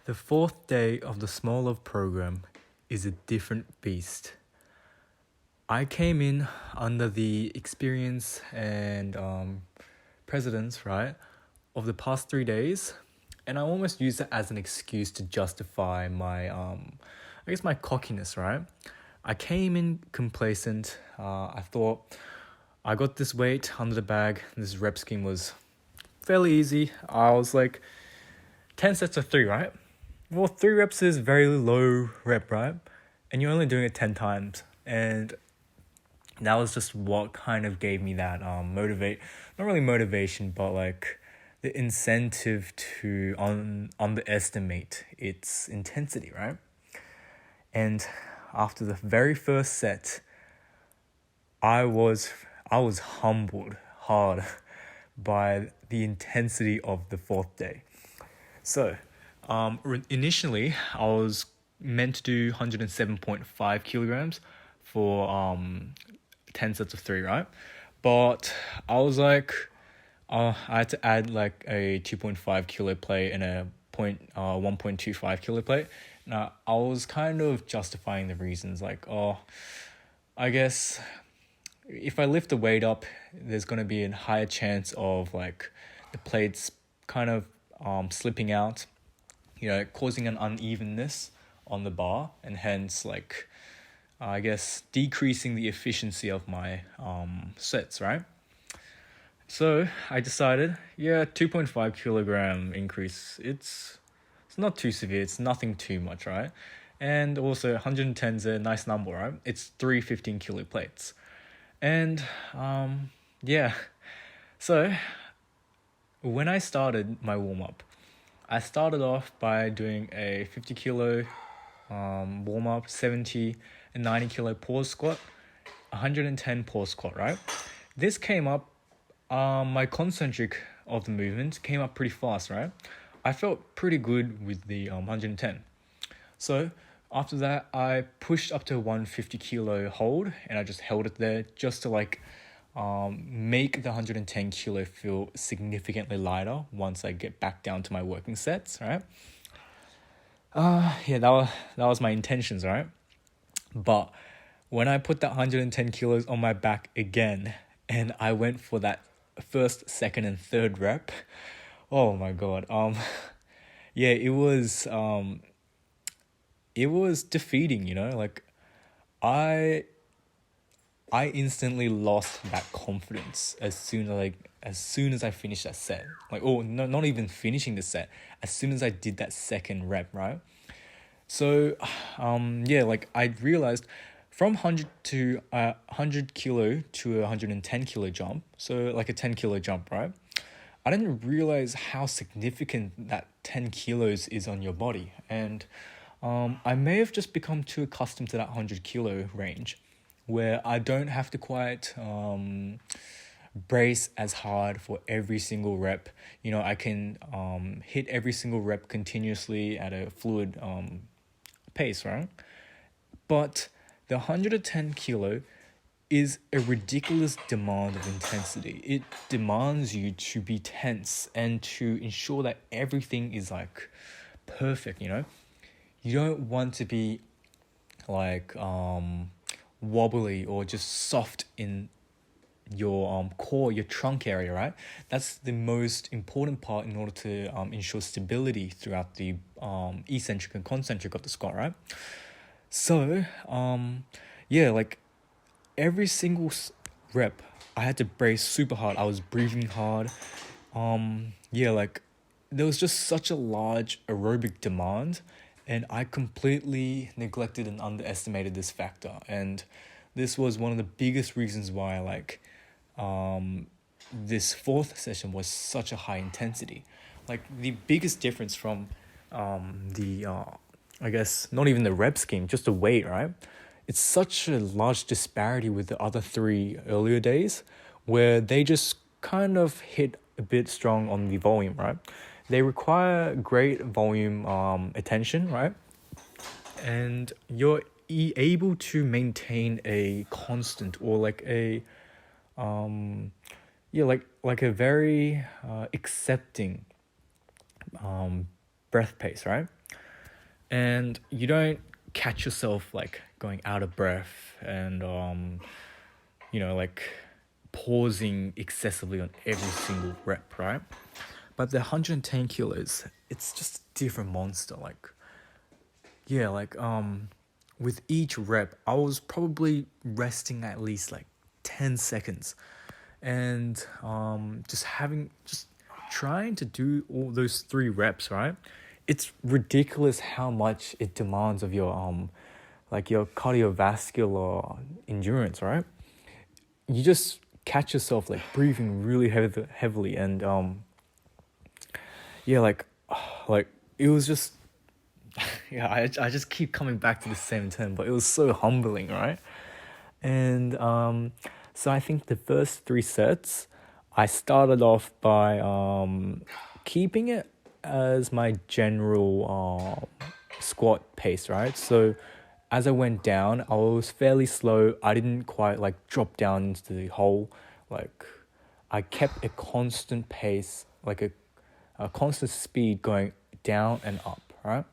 The fourth day of the Small Love program is a different beast. I came in under the experience and precedence, right, of the past 3 days, and I almost used it as an excuse to justify my, my cockiness, right? I came in complacent. I thought I got this weight under the bag. This rep scheme was fairly easy. I was like, 10 sets of 3, right? Well, 3 reps is very low rep, right? And you're only doing it 10 times. And that was just what kind of gave me that not really motivation, but like the incentive to underestimate its intensity, right? And after the very first set, I was humbled hard by the intensity of the fourth day. So, initially, I was meant to do 107.5 kilograms for 10 sets of 3, right? But I was like, I had to add like a 2.5 kilo plate and a 1.25 kilo plate. Now, I was kind of justifying the reasons like, I guess if I lift the weight up, there's going to be a higher chance of like the plates kind of slipping out, causing an unevenness on the bar, and hence like I guess decreasing the efficiency of my sets, right? So I decided, 2.5 kilogram increase. It's not too severe. It's nothing too much, right? And also 110 is a nice number, right? It's 3 15 kilo plates. And so when I started my warm-up, I started off by doing a 50 kilo warm-up, 70 and 90 kilo pause squat, 110 pause squat, right? This came up, my concentric of the movement came up pretty fast, right? I felt pretty good with the 110. So after that, I pushed up to 150 kilo hold, and I just held it there just to like make the 110 kilo feel significantly lighter once I get back down to my working sets, right? That was my intentions, right? But when I put that 110 kilos on my back again, and I went for that first, second, and third rep, oh my god, it was defeating, like I instantly lost that confidence as soon as I finished that set. Like, oh no, not even finishing the set. As soon as I did that second rep, right? So, I realized from 100 kilo to a 110 kilo jump, so like a 10 kilo jump, right? I didn't realize how significant that 10 kilos is on your body. And I may have just become too accustomed to that 100 kilo range, where I don't have to quite brace as hard for every single rep. I can hit every single rep continuously at a fluid pace, right? But the 110 kilo is a ridiculous demand of intensity. It demands you to be tense and to ensure that everything is like perfect, You don't want to be like wobbly or just soft in your core, your trunk area, right? That's the most important part in order to ensure stability throughout the eccentric and concentric of the squat, right? So like every single rep I had to brace super hard. I was breathing hard. There was just such a large aerobic demand, and I completely neglected and underestimated this factor. And this was one of the biggest reasons why this fourth session was such a high intensity. Like the biggest difference from I guess not even the rep scheme, just the weight, right? It's such a large disparity with the other 3 earlier days, where they just kind of hit a bit strong on the volume, right? They require great volume attention, right? And you're able to maintain a constant or like a like a very accepting breath pace, right? and you don't catch yourself like going out of breath and like pausing excessively on every single rep, right? But the 110 kilos, it's just a different monster. Like, yeah, like with each rep, I was probably resting at least like 10 seconds, and just trying to do all those 3 reps, right? It's ridiculous how much it demands of your like your cardiovascular endurance, right? You just catch yourself like breathing really heavily, and yeah, like it was just yeah, I just keep coming back to the same term, but it was so humbling, right? And so I think the first 3 sets, I started off by keeping it as my general squat pace, right? So as I went down, I was fairly slow. I didn't quite like drop down into the hole. Like I kept a constant pace, like a constant speed going down and up, right?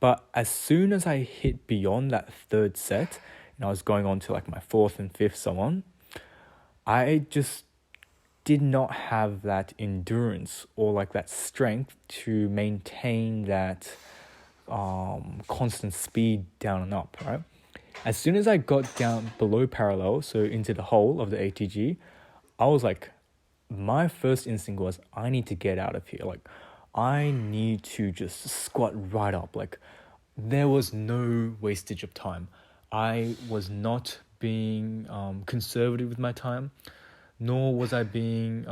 But as soon as I hit beyond that 3rd set, and I was going on to like my 4th and 5th, so on, I just did not have that endurance or like that strength to maintain that constant speed down and up, right? As soon as I got down below parallel, so into the hole of the ATG, I was like, my first instinct was, I need to get out of here. Like, I need to just squat right up. Like, there was no wastage of time. I was not being conservative with my time, nor was I being,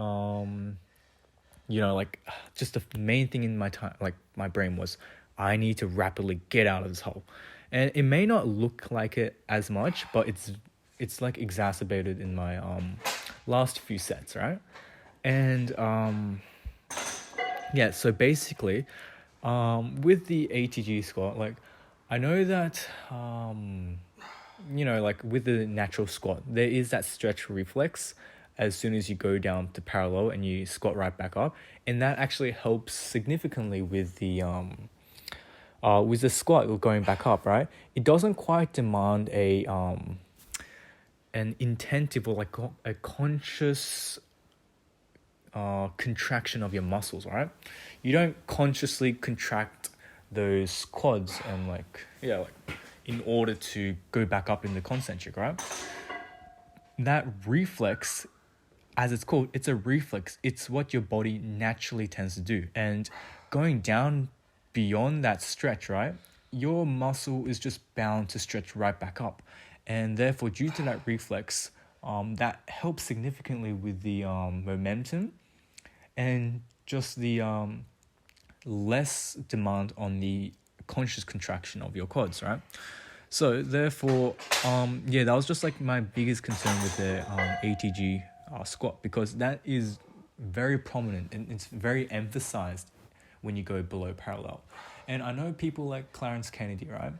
like, just the main thing in my time, like my brain was, I need to rapidly get out of this hole. And it may not look like it as much, but it's like exacerbated in my last few sets, right? And yeah, so basically, with the ATG squat, like I know that like with the natural squat, there is that stretch reflex as soon as you go down to parallel and you squat right back up, and that actually helps significantly with the squat going back up, right? It doesn't quite demand an intensive or like a conscious contraction of your muscles, right? You don't consciously contract those quads and like in order to go back up in the concentric, right? That reflex, as it's called, it's a reflex. It's what your body naturally tends to do. And going down beyond that stretch, right, your muscle is just bound to stretch right back up. And therefore, due to that reflex, that helps significantly with the momentum and just the less demand on the conscious contraction of your quads, right? So therefore, that was just like my biggest concern with the ATG squat, because that is very prominent and it's very emphasized when you go below parallel. And I know people like Clarence Kennedy, right?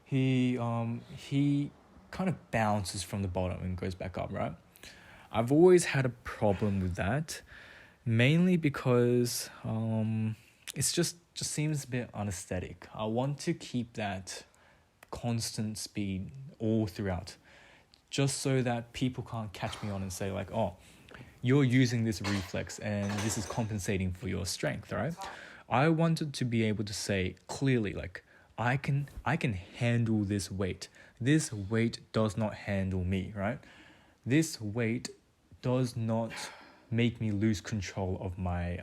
He kind of bounces from the bottom and goes back up, right? I've always had a problem with that, mainly because it's just seems a bit unaesthetic. I want to keep that constant speed all throughout, just so that people can't catch me on and say like, oh, you're using this reflex and this is compensating for your strength, right? I wanted to be able to say clearly, like, I can handle this weight. This weight does not handle me, right? This weight does not make me lose control of my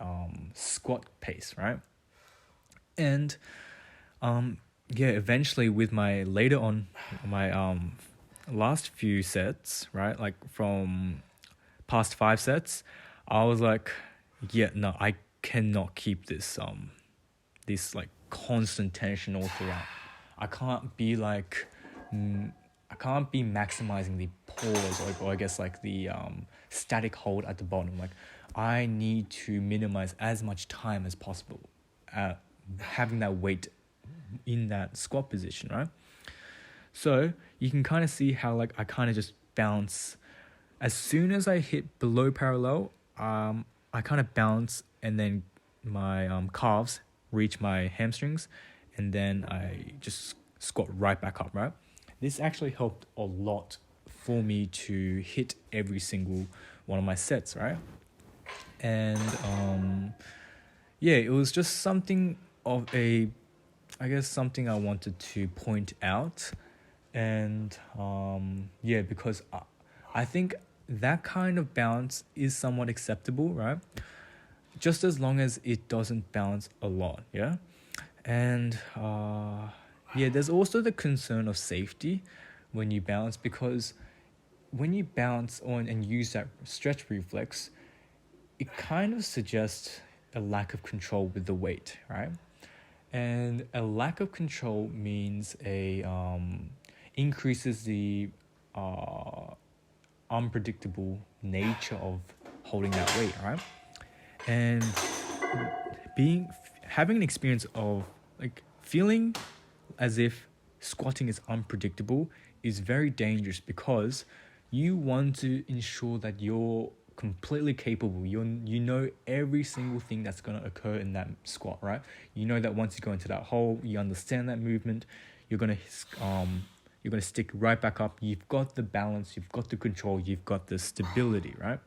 squat pace, right? And eventually with my later on my last few sets, right, like from past 5 sets, I was like, no, I cannot keep this like constant tension all throughout. I can't be maximizing the pause, or I guess like the static hold at the bottom. Like, I need to minimize as much time as possible having that weight in that squat position, right? So you can kind of see how like I kind of just bounce. As soon as I hit below parallel, I kind of bounce, and then my calves reach my hamstrings, and then I just squat right back up, right? This actually helped a lot for me to hit every single one of my sets, right? And yeah, it was just something of a, I guess, something I wanted to point out. And yeah, because I think that kind of balance is somewhat acceptable, right? Just as long as it doesn't bounce a lot, yeah? And yeah, there's also the concern of safety when you bounce, because when you bounce on and use that stretch reflex, it kind of suggests a lack of control with the weight, right? And a lack of control means a increases the unpredictable nature of holding that weight, right? And having an experience of like feeling as if squatting is unpredictable is very dangerous, because you want to ensure that you're completely capable. You know every single thing that's going to occur in that squat, right? You know that once you go into that hole, you understand that movement, you're going to stick right back up. You've got the balance, you've got the control, you've got the stability, right?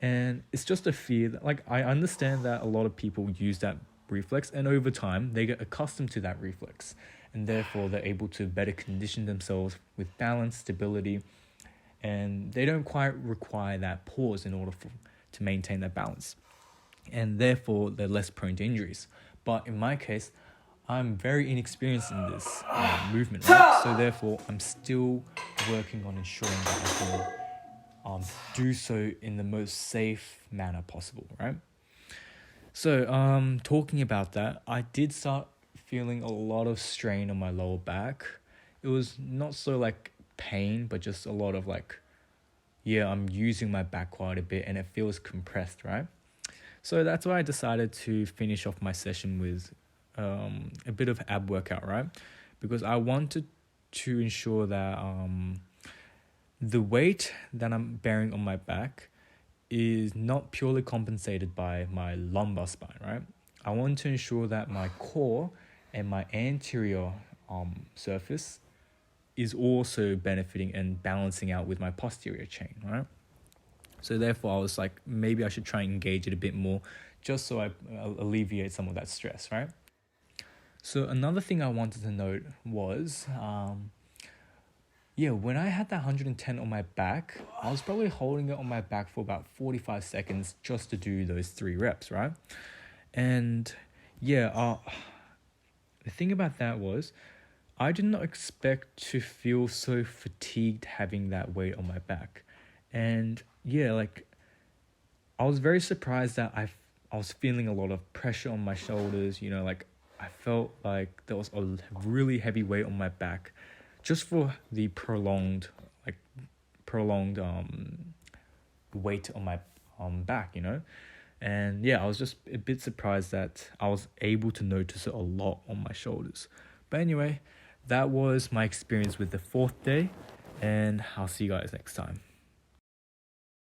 And it's just a fear that, like, I understand that a lot of people use that reflex, and over time they get accustomed to that reflex, and therefore they're able to better condition themselves with balance, stability, and they don't quite require that pause in order to maintain that balance, and therefore they're less prone to injuries. But in my case, I'm very inexperienced in this movement, right? So therefore I'm still working on ensuring that I can do so in the most safe manner possible, right? So talking about that, I did start feeling a lot of strain on my lower back. It was not so like pain, but just a lot of like, yeah, I'm using my back quite a bit and it feels compressed, right? So that's why I decided to finish off my session with a bit of ab workout, right? Because I wanted to ensure that the weight that I'm bearing on my back is not purely compensated by my lumbar spine, right? I want to ensure that my core and my anterior surface is also benefiting and balancing out with my posterior chain, right? So therefore, I was like, maybe I should try and engage it a bit more, just so I alleviate some of that stress, right? So another thing I wanted to note was, yeah, when I had that 110 on my back, I was probably holding it on my back for about 45 seconds just to do those 3 reps, right? And yeah, the thing about that was, I did not expect to feel so fatigued having that weight on my back. And yeah, like, I was very surprised that I was feeling a lot of pressure on my shoulders, you know, like I felt like there was a really heavy weight on my back just for the prolonged weight on my back, you know. And yeah, I was just a bit surprised that I was able to notice it a lot on my shoulders. But anyway, that was my experience with the 4th day, and I'll see you guys next time.